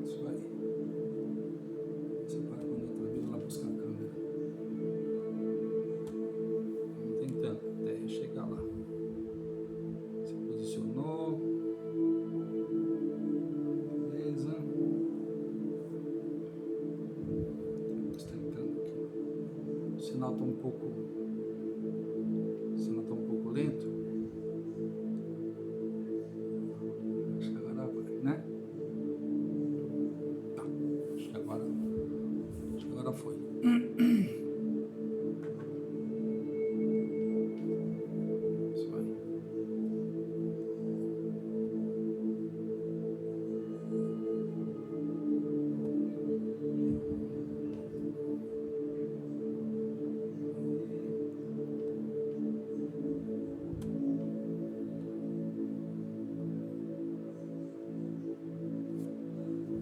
Isso aí. Você para quando eu estou vindo lá buscar a câmera. Vamos tentando até chegar lá. Se posicionou. Beleza. Estou tentando aqui. O sinal está um pouco lento. Acho que agora vai, né? Tá. Acho que agora foi. Isso aí.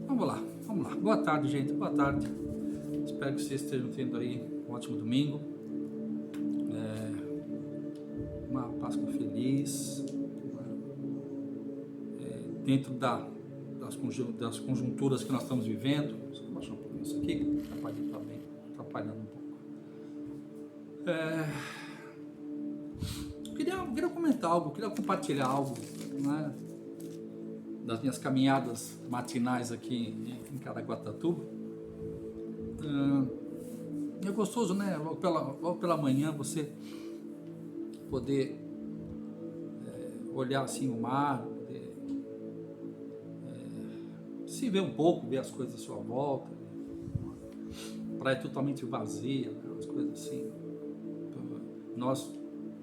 Vamos lá. Boa tarde, gente. Boa tarde. Espero que vocês estejam tendo aí um ótimo domingo. Uma Páscoa feliz. Dentro das conjunturas que nós estamos vivendo. Vou baixar um pouquinho isso aqui, que está atrapalhando um pouco. Eu queria comentar algo, queria compartilhar algo, né, das minhas caminhadas matinais aqui em Caraguatatuba. É gostoso, né? Logo pela manhã você poder olhar assim o mar, poder se ver um pouco, ver as coisas à sua volta. A praia é totalmente vazia, né? As coisas assim. Nós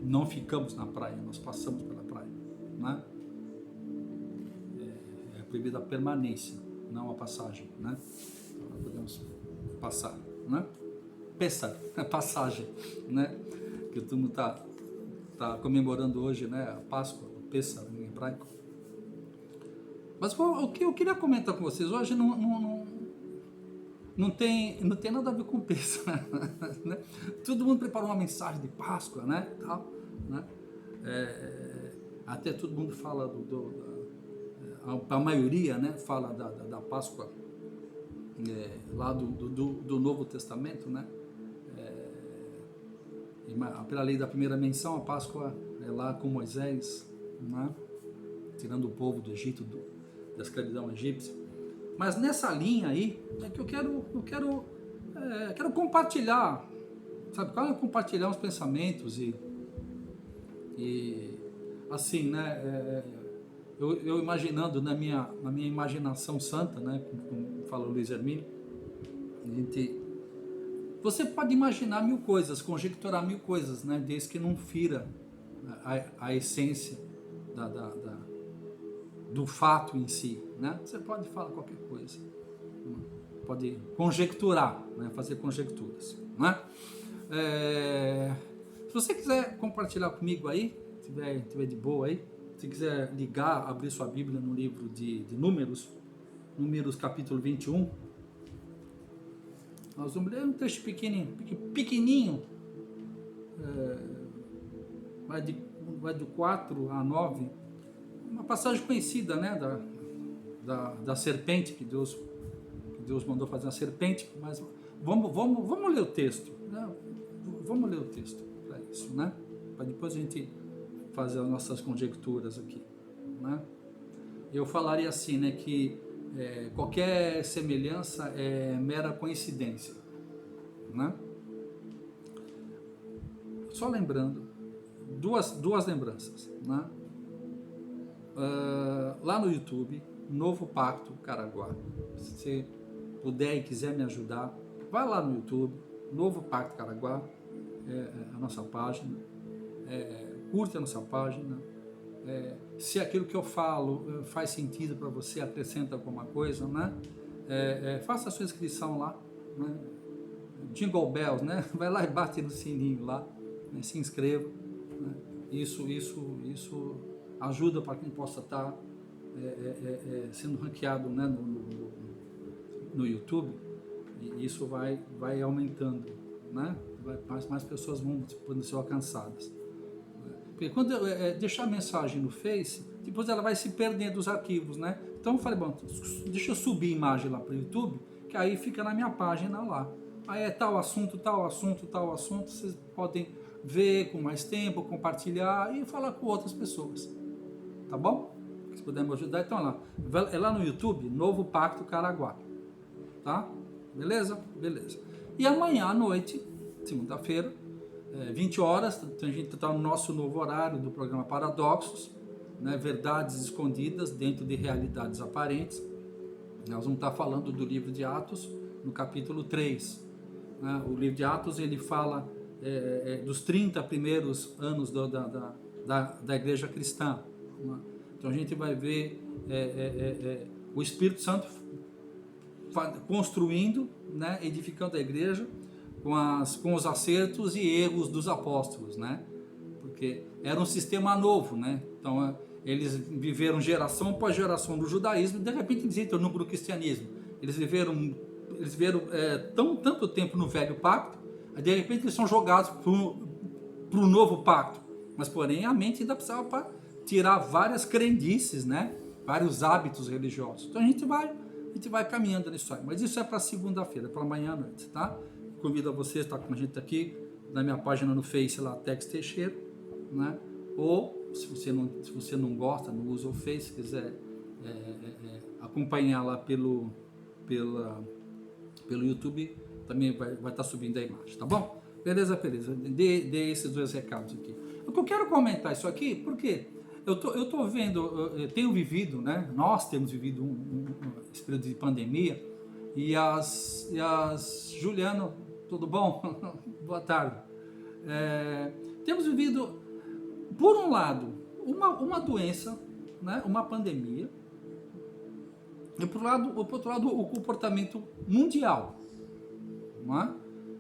não ficamos na praia, nós passamos pela praia, né? É proibida a permanência, não a passagem, né? Então, nós podemos passar, né? Passagem, né? Que todo mundo tá comemorando hoje, né? A Páscoa, o Pessah em hebraico. Mas o que eu queria comentar com vocês hoje não tem nada a ver com Pessah, né? Todo mundo preparou uma mensagem de Páscoa, né? Tal, né? Até todo mundo fala a maioria, né? Fala da Páscoa lá do Novo Testamento, né? Pela lei da primeira menção, a Páscoa é lá com Moisés, né? Tirando o povo do Egito, da escravidão egípcia. Mas nessa linha aí é que eu quero compartilhar, sabe? Compartilhar uns pensamentos e assim, né? Eu imaginando na minha imaginação santa, né? Como fala o Luiz Hermínio, você pode imaginar mil coisas, conjecturar mil coisas, né? Desde que não fira a essência do fato em si, né? Você pode falar qualquer coisa, pode conjecturar, né? Fazer conjecturas, né? Se você quiser compartilhar comigo aí, tiver de boa aí, se quiser ligar, abrir sua Bíblia no livro de Números capítulo 21, nós vamos ler um texto pequenininho, vai do 4 a 9, uma passagem conhecida, né, da serpente, que Deus mandou fazer uma serpente, mas vamos ler o texto, né? Vamos ler o texto para isso, né? Para depois a gente fazer as nossas conjecturas aqui, né? Eu falaria assim, né, que qualquer semelhança é mera coincidência, né? Só lembrando, duas lembranças, né? Lá no YouTube, Novo Pacto Caraguá. Se você puder e quiser me ajudar, vai lá no YouTube, Novo Pacto Caraguá, a nossa página, curte a nossa página. Se aquilo que eu falo faz sentido para você, acrescenta alguma coisa, né? Faça a sua inscrição lá, né? Jingle Bells, né? Vai lá e bate no sininho lá, né? Se inscreva, né? Isso ajuda para quem possa estar sendo ranqueado, né? no YouTube, e isso vai aumentando, né? Mais pessoas vão ser alcançadas. Porque quando deixar a mensagem no Face, depois ela vai se perdendo dos arquivos, né? Então eu falei, bom, deixa eu subir a imagem lá para o YouTube, que aí fica na minha página lá. Aí é tal assunto, tal assunto, tal assunto, vocês podem ver com mais tempo, compartilhar e falar com outras pessoas. Tá bom? Se puder me ajudar, então lá. É lá no YouTube, Novo Pacto Caraguá. Tá? Beleza? Beleza. E amanhã à noite, segunda-feira, 20 horas, a gente está no nosso novo horário do programa Paradoxos, né? Verdades escondidas dentro de realidades aparentes. Nós vamos estar falando do livro de Atos, no capítulo 3. Né? O livro de Atos, ele fala dos 30 primeiros anos da igreja cristã. Né? Então a gente vai ver o Espírito Santo construindo, né, edificando a igreja com os acertos e erros dos apóstolos, né? Porque era um sistema novo, né? Então eles viveram geração após geração do judaísmo e de repente eles entram no cristianismo. Eles viveram tanto tempo no velho pacto, de repente eles são jogados para o novo pacto. Mas porém a mente ainda precisava para tirar várias crendices, né? Vários hábitos religiosos. Então a gente vai caminhando nisso aí. Mas isso é para segunda-feira, para amanhã à noite, tá? Convido a você a estar com a gente aqui na minha página no Face, lá, Tex Teixeira, né? Ou, se você não gosta, não usa o Face, quiser acompanhar lá pelo YouTube, também vai estar subindo a imagem, tá bom? Beleza? Dê esses dois recados aqui. O que eu quero comentar isso aqui, porque eu tô vendo, eu tenho vivido, né? Nós temos vivido esse período de pandemia, e as Juliano, tudo bom? Boa tarde. Temos vivido, por um lado, uma doença, né? Uma pandemia, e por outro lado o comportamento mundial. Não é?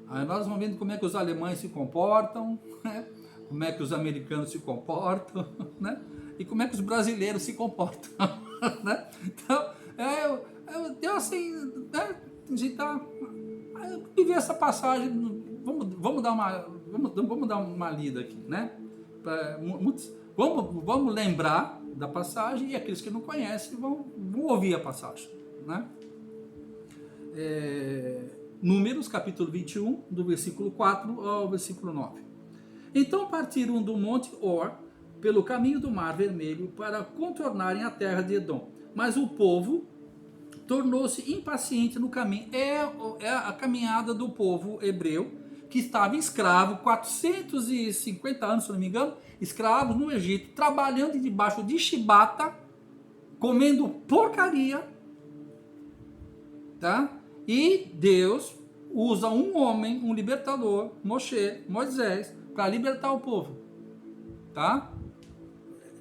Aí nós vamos vendo como é que os alemães se comportam, né? Como é que os americanos se comportam, né? E como é que os brasileiros se comportam, né? Então, eu assim, né? A gente tá viver essa passagem, vamos dar uma lida aqui, né? Vamos lembrar da passagem, e aqueles que não conhecem vão ouvir a passagem, né? Números, capítulo 21, do versículo 4 ao versículo 9. Então partiram do monte Or, pelo caminho do Mar Vermelho, para contornarem a terra de Edom. Mas o povo tornou-se impaciente no caminho. É a caminhada do povo hebreu, que estava escravo, 450 anos, se não me engano, escravos no Egito, trabalhando debaixo de chibata, comendo porcaria, tá? E Deus usa um homem, um libertador, Moisés, para libertar o povo, tá?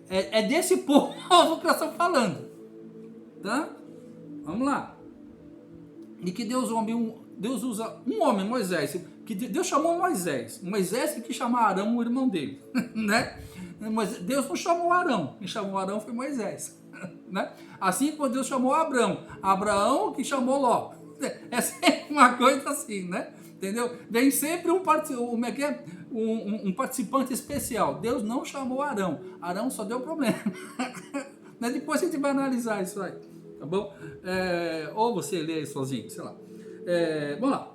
É desse povo que nós estamos falando, tá? Vamos lá. E que Deus usa um homem, Moisés, que Deus chamou Moisés que chamou Arão, o irmão dele, né? Mas Deus não chamou Arão, quem chamou Arão foi Moisés, né? Assim como Deus chamou Abraão que chamou Ló. É sempre uma coisa assim, né? Entendeu? Vem sempre um participante especial. Deus não chamou Arão. Arão só deu problema. Depois a gente vai analisar isso aí, tá bom? Ou você lê aí sozinho, sei lá. Vamos lá.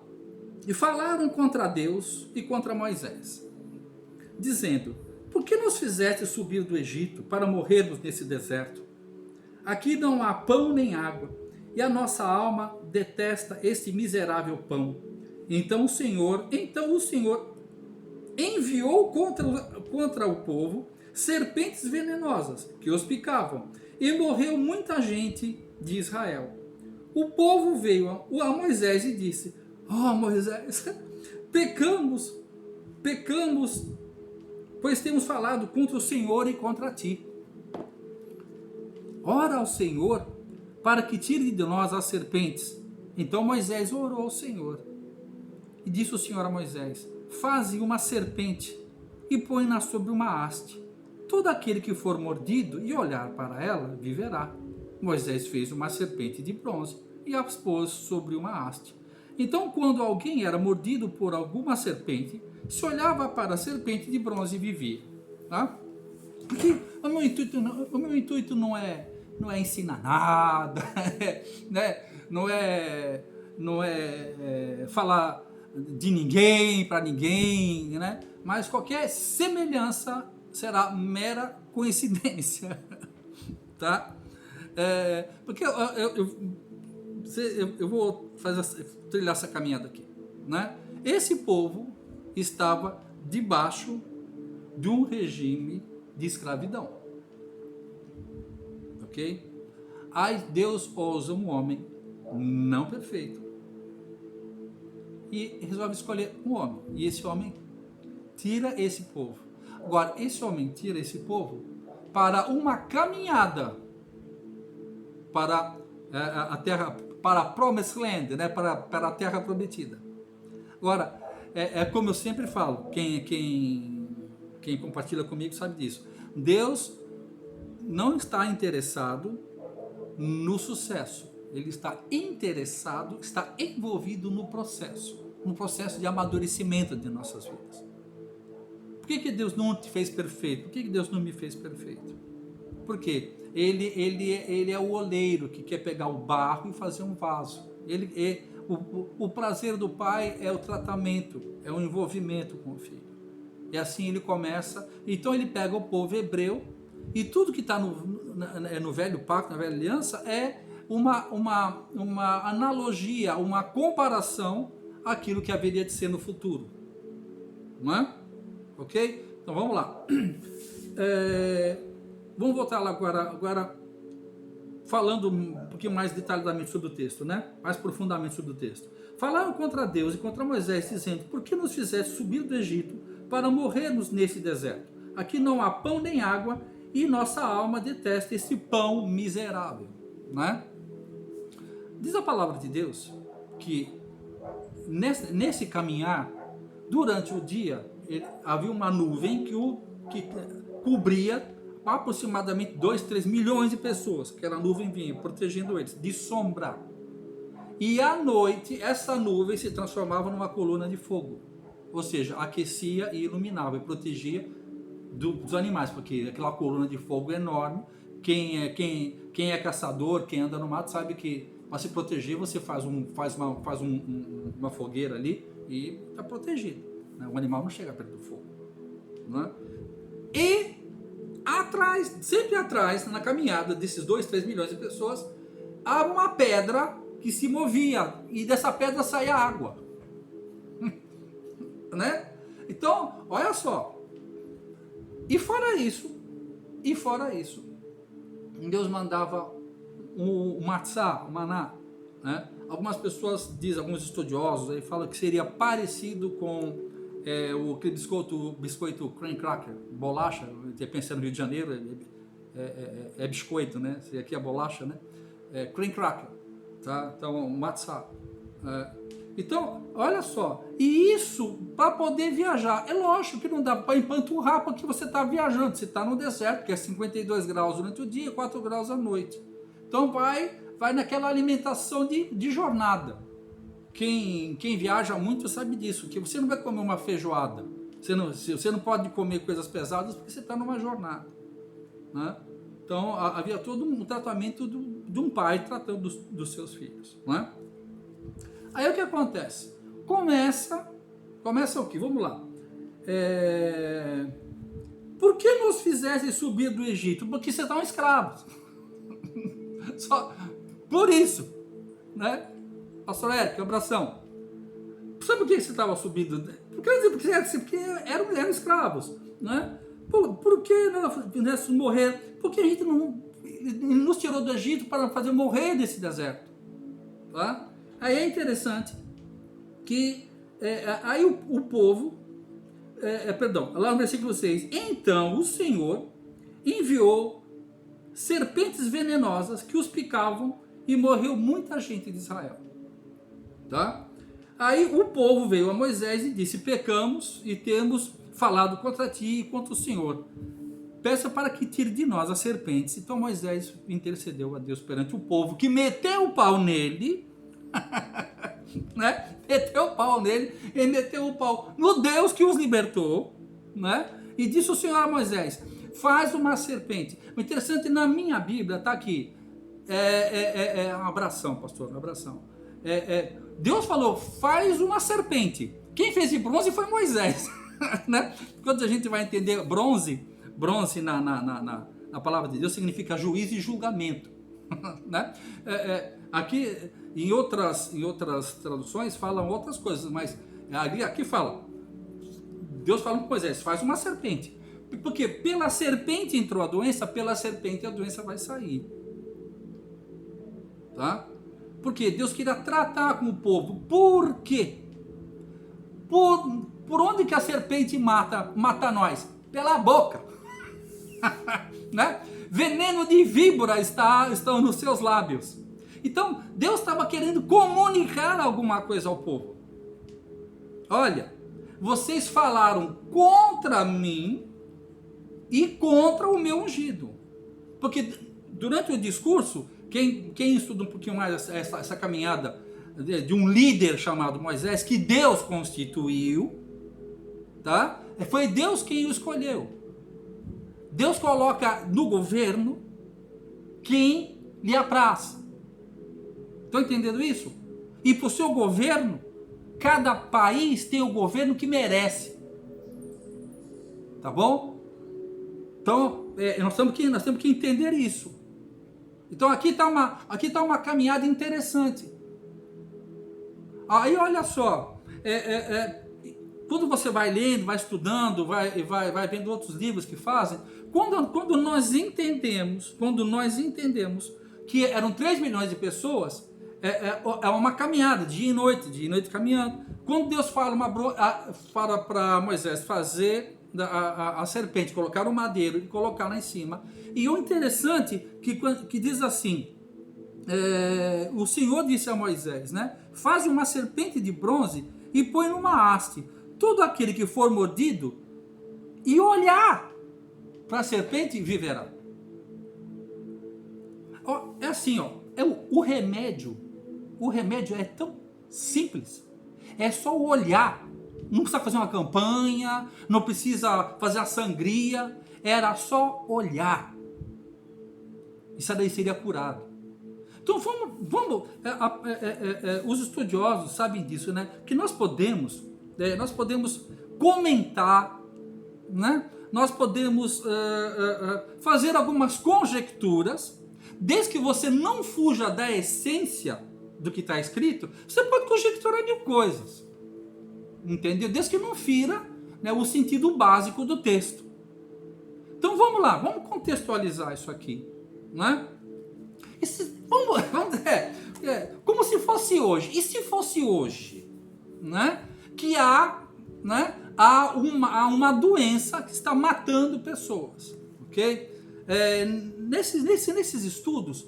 E falaram contra Deus e contra Moisés, dizendo: por que nos fizeste subir do Egito para morrermos nesse deserto? Aqui não há pão nem água, e a nossa alma detesta este miserável pão. Então o Senhor enviou contra o povo serpentes venenosas que os picavam, e morreu muita gente de Israel. O povo veio a Moisés e disse: Moisés, pecamos, pois temos falado contra o Senhor e contra ti. Ora ao Senhor para que tire de nós as serpentes. Então Moisés orou ao Senhor. E disse o Senhor a Moisés: faze uma serpente e põe-na sobre uma haste. Todo aquele que for mordido e olhar para ela, viverá. Moisés fez uma serpente de bronze e a pôs sobre uma haste. Então, quando alguém era mordido por alguma serpente, se olhava para a serpente de bronze e vivia. Tá? Porque o meu intuito não é não é ensinar nada, né? não é falar de ninguém para ninguém, né? Mas qualquer semelhança será mera coincidência, tá? Porque eu vou trilhar essa caminhada aqui, né? Esse povo estava debaixo de um regime de escravidão, ok? Aí Deus usa um homem não perfeito e resolve escolher um homem, e esse homem tira esse povo. Agora, esse homem tira esse povo para uma caminhada para a terra, para a Promised Land, né? para a terra prometida. Agora, como eu sempre falo, quem compartilha comigo sabe disso. Deus não está interessado no sucesso. Ele está interessado, está envolvido no processo de amadurecimento de nossas vidas. Por que Deus não te fez perfeito? Por que Deus não me fez perfeito? Por quê? Ele é o oleiro que quer pegar o barro e fazer um vaso. O prazer do pai é o tratamento, é o envolvimento com o filho. E assim ele começa. Então ele pega o povo hebreu e tudo que está no velho pacto, na velha aliança, é uma analogia, uma comparação àquilo que haveria de ser no futuro. Não é? Ok? Então vamos lá. Vamos voltar lá agora falando um pouquinho mais detalhadamente sobre o texto, né? Mais profundamente sobre o texto. Falaram contra Deus e contra Moisés, dizendo: por que nos fizeste subir do Egito para morrermos nesse deserto? Aqui não há pão nem água e nossa alma detesta esse pão miserável, né? Diz a palavra de Deus que nesse caminhar, durante o dia, havia uma nuvem que cobria aproximadamente 2, 3 milhões de pessoas. Aquela nuvem vinha protegendo eles, de sombra. E à noite, essa nuvem se transformava numa coluna de fogo. Ou seja, aquecia e iluminava e protegia dos animais, porque aquela coluna de fogo é enorme. Quem é caçador, quem anda no mato, sabe que para se proteger você faz uma fogueira ali e está protegido, né? O animal não chega perto do fogo, né? E sempre atrás, na caminhada desses 2, 3 milhões de pessoas, há uma pedra que se movia e dessa pedra saía água. Né? Então, olha só. E fora isso, Deus mandava o matzá, o maná, né? Algumas pessoas dizem, alguns estudiosos aí falam que seria parecido com aquele biscoito cream cracker, bolacha, pensando no Rio de Janeiro, é biscoito, né? Aqui é bolacha, né? Cream cracker, tá? Então, matzá. Então, olha só, e isso para poder viajar. É lógico que não dá para empanturrar porque você está viajando, você está no deserto, que é 52 graus durante o dia e 4 graus à noite. Então vai naquela alimentação de jornada. Quem viaja muito sabe disso, que você não vai comer uma feijoada, você não pode comer coisas pesadas porque você está numa jornada, né? Então havia todo um tratamento de um pai tratando dos seus filhos, né? Aí o que acontece? Começa o quê? Vamos lá. Por que nos fizesse subir do Egito? Porque vocês estavam escravos. Só por isso, né? Pastor Érico, abração. Sabe por que você estava subindo? Porque eram escravos, né? Por que nós morrer? Porque a gente nos tirou do Egito para fazer morrer nesse deserto, tá? Aí é interessante que aí o povo, lá no versículo 6, então o Senhor enviou serpentes venenosas que os picavam e morreu muita gente de Israel, tá? Aí o povo veio a Moisés e disse: pecamos e temos falado contra ti e contra o Senhor. Peça para que tire de nós as serpentes. Então Moisés intercedeu a Deus perante o povo, que meteu o pau nele, né? Meteu o pau nele e meteu o pau no Deus que os libertou, né? E disse o Senhor a Moisés: faz uma serpente. O interessante, na minha Bíblia, está aqui, abração, pastor, abração. Deus falou, faz uma serpente. Quem fez de bronze foi Moisés. Né? Quando a gente vai entender bronze na palavra de Deus significa juízo e julgamento. Né? Aqui, em outras traduções, falam outras coisas, mas aqui fala, Deus fala com Moisés, faz uma serpente. Porque pela serpente entrou a doença, pela serpente a doença vai sair. Tá? Porque Deus queria tratar com o povo. Por quê? Por onde que a serpente mata nós? Pela boca. Né? Veneno de víbora estão nos seus lábios. Então, Deus estava querendo comunicar alguma coisa ao povo. Olha, vocês falaram contra mim e contra o meu ungido. Porque durante o discurso, quem estuda um pouquinho mais essa caminhada de um líder chamado Moisés, que Deus constituiu, tá? Foi Deus quem o escolheu. Deus coloca no governo quem lhe apraz. Estão entendendo isso? E para o seu governo, cada país tem o governo que merece. Tá bom? Então, nós temos que entender isso. Então, aqui está uma caminhada interessante. Aí, olha só. Quando você vai lendo, vai estudando, vai vendo outros livros que fazem, quando nós entendemos que eram 3 milhões de pessoas, é uma caminhada, dia e noite caminhando. Quando Deus fala para Moisés fazer a serpente, colocar o madeiro e colocar lá em cima. E o interessante que diz assim, o Senhor disse a Moisés, né? Faz uma serpente de bronze e põe numa haste. Todo aquele que for mordido e olhar para a serpente viverá. É assim, o remédio é tão simples. É só olhar. Não precisa fazer uma campanha, não precisa fazer a sangria. Era só olhar. Isso daí seria curado. Então vamos os estudiosos sabem disso, né? Que nós podemos comentar, né? Nós podemos fazer algumas conjecturas, desde que você não fuja da essência do que está escrito. Você pode conjecturar 1000 coisas, entendeu? Desde que não fira, né, o sentido básico do texto. Então vamos lá, vamos contextualizar isso aqui, né? Como se fosse hoje. E se fosse hoje, né, que há uma doença que está matando pessoas, ok? Nesses estudos,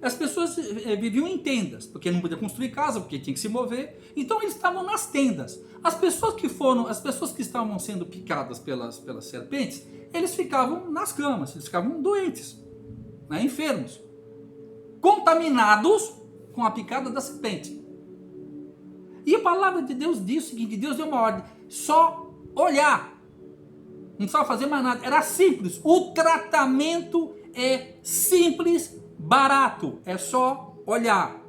as pessoas viviam em tendas, porque não podia construir casa, porque tinha que se mover. Então eles estavam nas tendas. As pessoas que estavam sendo picadas pelas serpentes, eles ficavam nas camas, eles ficavam doentes, né, enfermos, contaminados com a picada da serpente. E a palavra de Deus diz o seguinte: Deus deu uma ordem, só olhar, não precisava fazer mais nada, era simples. O tratamento é simples, barato, é só olhar.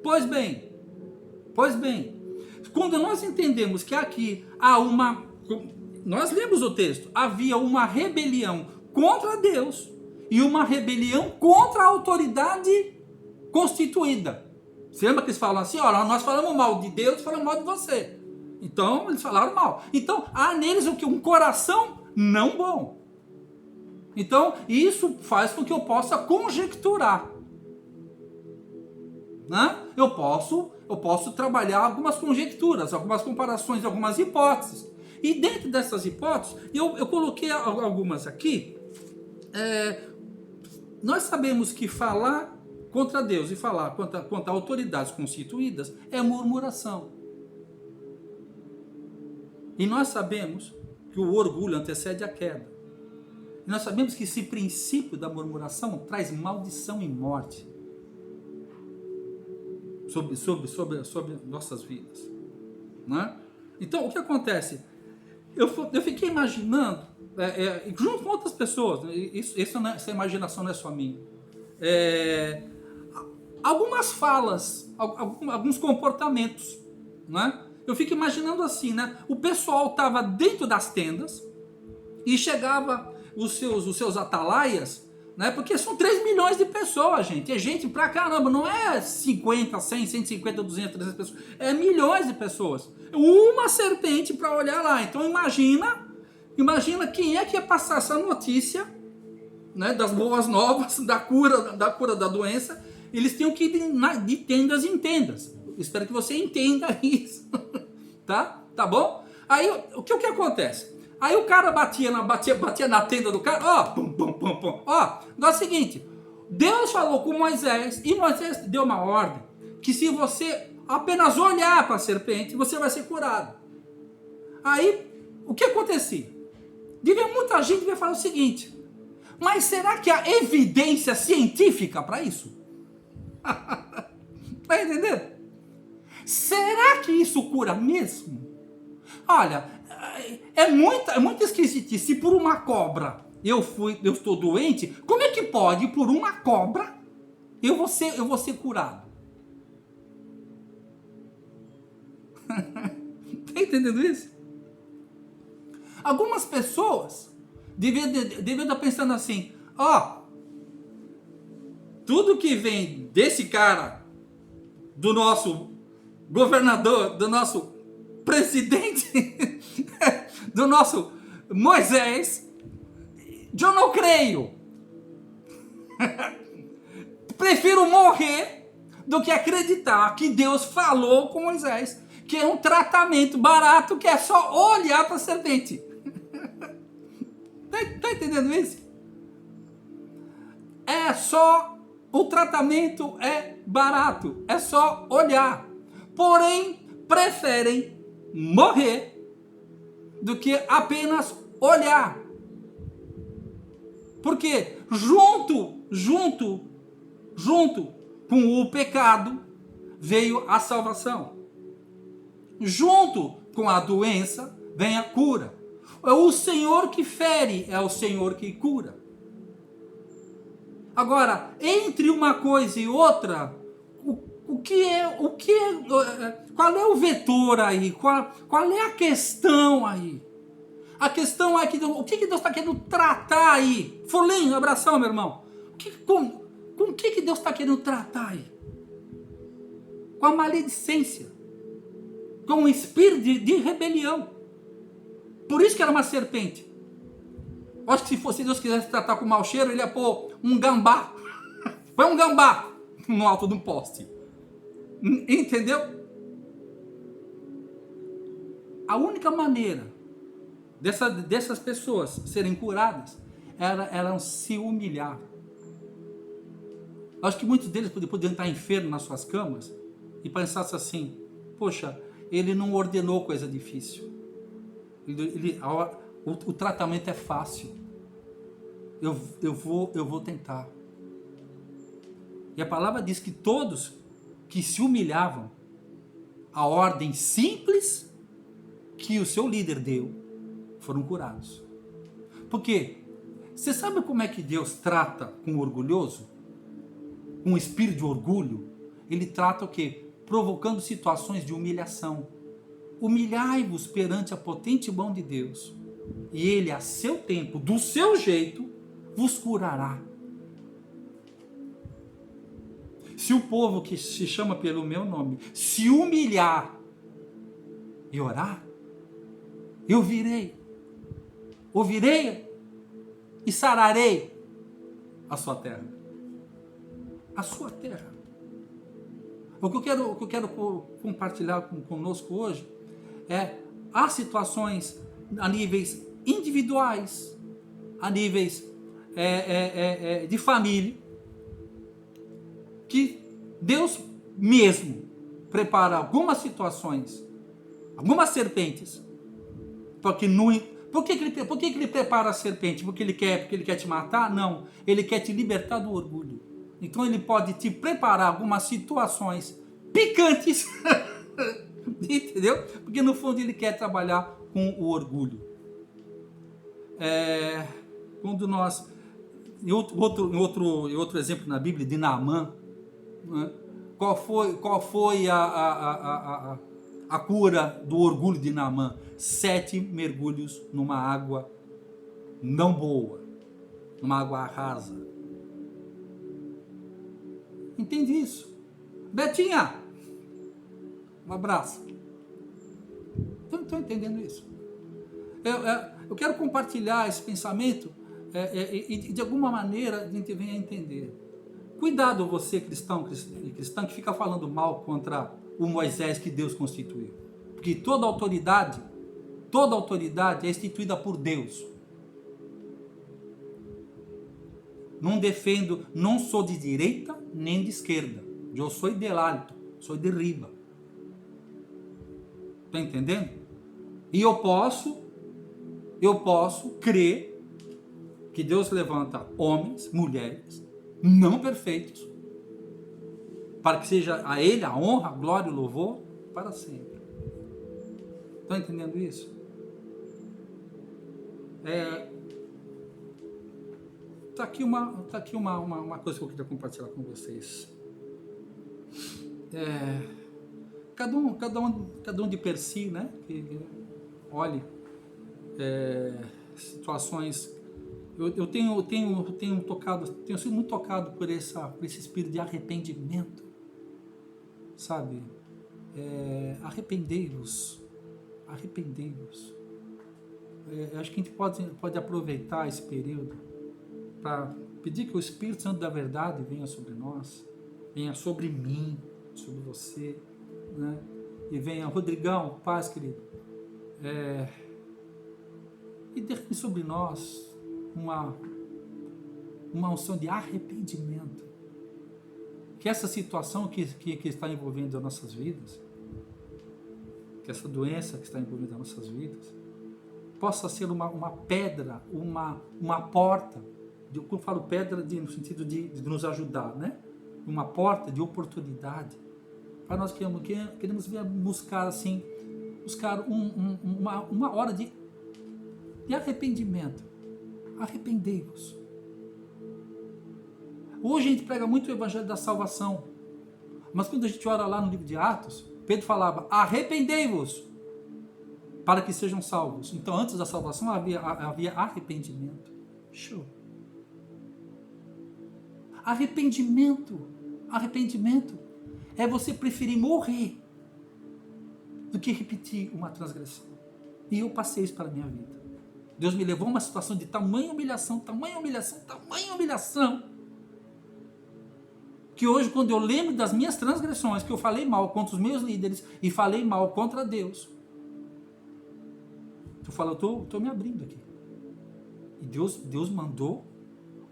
Pois bem, quando nós entendemos que aqui nós lemos o texto, havia uma rebelião contra Deus e uma rebelião contra a autoridade constituída. Você lembra que eles falam assim, olha, nós falamos mal de Deus, falamos mal de você. Então, eles falaram mal. Então, há neles o que? Um coração não bom. Então, isso faz com que eu possa conjecturar. Né? Eu posso trabalhar algumas conjecturas, algumas comparações, algumas hipóteses. E dentro dessas hipóteses, eu coloquei algumas aqui. Nós sabemos que falar contra Deus e falar contra autoridades constituídas é murmuração. E nós sabemos que o orgulho antecede a queda. E nós sabemos que esse princípio da murmuração traz maldição e morte sobre nossas vidas. Né? Então, o que acontece? Eu fiquei imaginando junto com outras pessoas, essa imaginação não é só minha. Algumas falas, alguns comportamentos, né? Eu fico imaginando assim, né? O pessoal estava dentro das tendas e chegava os seus atalaias, né? Porque são 3 milhões de pessoas, gente. É gente pra caramba, não é 50, 100, 150, 200, 300 pessoas. É milhões de pessoas. Uma serpente para olhar lá. Então imagina quem é que ia passar essa notícia, né, das boas novas, da cura da doença. Eles tinham que ir de tendas em tendas. Espero que você entenda isso. Tá bom? Aí o que acontece? Aí o cara batia na tenda do cara, ó, pum, pum, pum, pum. Ó, é o seguinte, Deus falou com Moisés, e Moisés deu uma ordem, que se você apenas olhar para a serpente, você vai ser curado. Aí, o que acontecia? Muita gente vai falar o seguinte, mas será que há evidência científica para isso? Vai entender? Será que isso cura mesmo? Olha, é muito esquisitice. Se por uma cobra eu estou doente, como é que pode, por uma cobra, eu vou ser curado? Tá entendendo isso? Algumas pessoas deviam estar pensando assim, ó, tudo que vem desse cara, do nosso governador, do nosso presidente, do nosso Moisés, eu não creio. Prefiro morrer do que acreditar que Deus falou com Moisés, que é um tratamento barato, que é só olhar para a serpente. Tá entendendo isso? O tratamento é barato, é só olhar. Porém, preferem morrer do que apenas olhar. Porque junto com o pecado veio a salvação. Junto com a doença vem a cura. É o Senhor que fere, é o Senhor que cura. Agora, entre uma coisa e outra, qual é o vetor aí? Qual é a questão aí? A questão é o que Deus está querendo tratar aí? Fulinho, abração, meu irmão. Com o que Deus está querendo tratar aí? Com a maledicência. Com o espírito de rebelião. Por isso que era uma serpente. Eu acho que se Deus quisesse tratar com mau cheiro, ele ia pôr um gambá. Põe um gambá no alto de um poste. Entendeu? A única maneira dessas pessoas serem curadas era se humilhar. Acho que muitos deles podiam estar enfermos nas suas camas e pensassem assim, poxa, ele não ordenou coisa difícil. O tratamento é fácil. Eu vou tentar. E a palavra diz que todos que se humilhavam, a ordem simples que o seu líder deu, foram curados. Porque você sabe como é que Deus trata com o orgulhoso? Com um espírito de orgulho? Ele trata o quê? Provocando situações de humilhação. Humilhai-vos perante a potente mão de Deus, e Ele, a seu tempo, do seu jeito, vos curará. Se o povo que se chama pelo meu nome se humilhar e orar, eu ouvirei e sararei a sua terra. A sua terra. O que eu quero compartilhar conosco hoje há situações a níveis individuais, a níveis de família, que Deus mesmo prepara algumas situações, algumas serpentes, porque por que ele prepara a serpente? Porque ele quer te matar? Não, ele quer te libertar do orgulho. Então ele pode te preparar algumas situações picantes, entendeu? Porque no fundo ele quer trabalhar com o orgulho. Quando nós... Em outro exemplo na Bíblia, de Naamã, né? Qual foi a cura do orgulho de Naamã? 7 mergulhos numa água não boa, numa água rasa. Entende isso? Betinha, um abraço. Estão entendendo isso? Eu quero compartilhar esse pensamento e de alguma maneira a gente venha a entender. Cuidado você, cristão e cristã, que fica falando mal contra o Moisés que Deus constituiu. Porque toda autoridade é instituída por Deus. Não defendo, não sou de direita nem de esquerda. Eu sou de alto, sou de riba. Está entendendo? E eu posso crer que Deus levanta homens, mulheres, não perfeitos, para que seja a Ele a honra, a glória e o louvor para sempre. Estão entendendo isso? Está aqui uma coisa que eu queria compartilhar com vocês. Cada um de per si, né? Que olhe situações. Eu tenho sido muito tocado por esse espírito de arrependimento, sabe? Arrependei-vos. Acho que a gente pode aproveitar esse período para pedir que o Espírito Santo da verdade venha sobre nós, venha sobre mim, sobre você, né? E venha, Rodrigão, paz, querido, e derrame sobre nós uma unção de arrependimento. Que essa situação que está envolvendo as nossas vidas, que essa doença que está envolvendo as nossas vidas, possa ser uma pedra, uma porta. Quando eu falo pedra, no sentido de nos ajudar, né? Uma porta de oportunidade para nós queremos buscar assim, uma hora de arrependimento. Arrependei-vos. Hoje a gente prega muito o evangelho da salvação, mas quando a gente ora lá no livro de Atos, Pedro falava: arrependei-vos para que sejam salvos. Então antes da salvação havia arrependimento. Show. Arrependimento é você preferir morrer do que repetir uma transgressão. E eu passei isso para a minha vida. Deus me levou a uma situação de tamanha humilhação, que hoje, quando eu lembro das minhas transgressões, que eu falei mal contra os meus líderes e falei mal contra Deus, eu falo, eu estou me abrindo aqui. E Deus mandou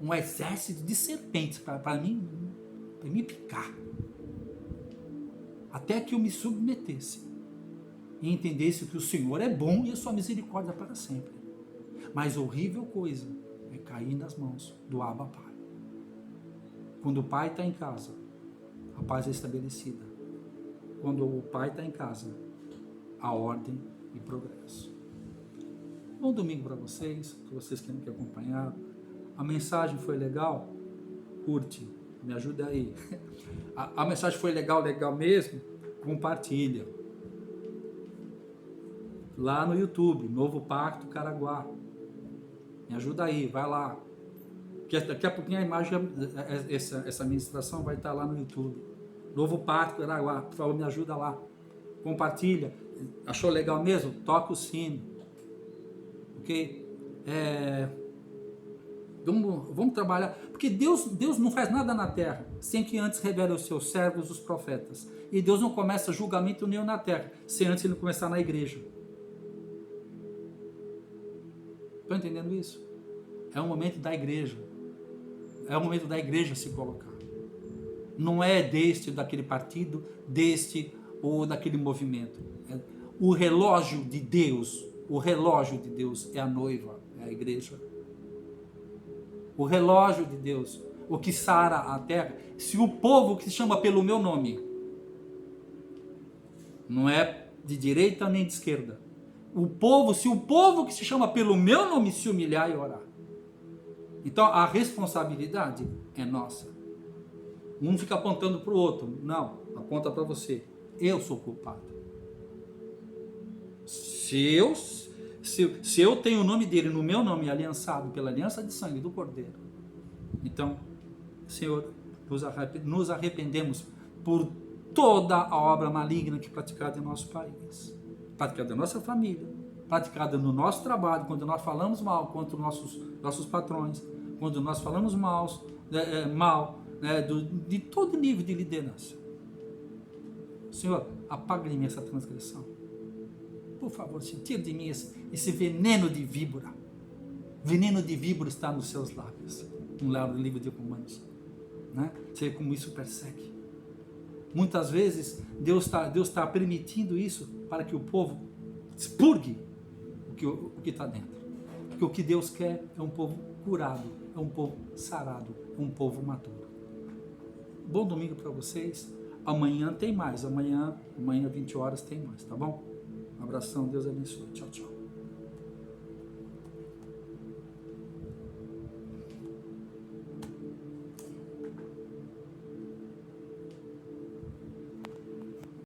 um exército de serpentes para me picar. Até que eu me submetesse e entendesse que o Senhor é bom e a sua misericórdia é para sempre. Mas horrível coisa é cair nas mãos do Abba Pai. Quando o pai está em casa, a paz é estabelecida. Quando o pai está em casa, a ordem e progresso. Bom domingo para vocês que não querem acompanhar. A mensagem foi legal? Curte, me ajuda aí. A mensagem foi legal mesmo? Compartilha. Lá no YouTube, Novo Pacto Caraguá. Me ajuda aí, vai lá. Daqui a pouquinho a imagem, essa ministração vai estar lá no YouTube. Novo Pacto Caraguá, por favor, me ajuda lá. Compartilha. Achou legal mesmo? Toca o sino. Ok? Vamos trabalhar. Porque Deus não faz nada na terra sem que antes revele aos seus servos, os profetas. E Deus não começa julgamento nenhum na terra sem antes ele começar na igreja. Estão entendendo isso? É o momento da igreja. É o momento da igreja se colocar. Não é deste ou daquele partido, deste ou daquele movimento. O relógio de Deus é a noiva, é a igreja. O relógio de Deus, o que sara a terra, se o povo que se chama pelo meu nome, não é de direita nem de esquerda, se o povo que se chama pelo meu nome se humilhar e orar. Então a responsabilidade é nossa. Um fica apontando para o outro. Não, aponta para você. Eu sou culpado. Se eu tenho o nome dele no meu nome aliançado pela aliança de sangue do Cordeiro, então, Senhor, nos arrependemos por toda a obra maligna que é praticada em nosso país, praticada em nossa família, praticada no nosso trabalho, quando nós falamos mal contra os nossos patrões, quando nós falamos mal de todo nível de liderança. Senhor, apaga de mim essa transgressão. Por favor, tira de mim esse veneno de víbora. Veneno de víbora está nos seus lábios. Lá no livro de Romanos. Né? Você vê como isso persegue. Muitas vezes Deus está permitindo isso para que o povo expurgue o que está dentro. Porque o que Deus quer é um povo curado, é um povo sarado, é um povo maduro. Bom domingo para vocês. Amanhã tem mais. Amanhã 20 horas tem mais, tá bom? Um abração, Deus abençoe. Tchau, tchau.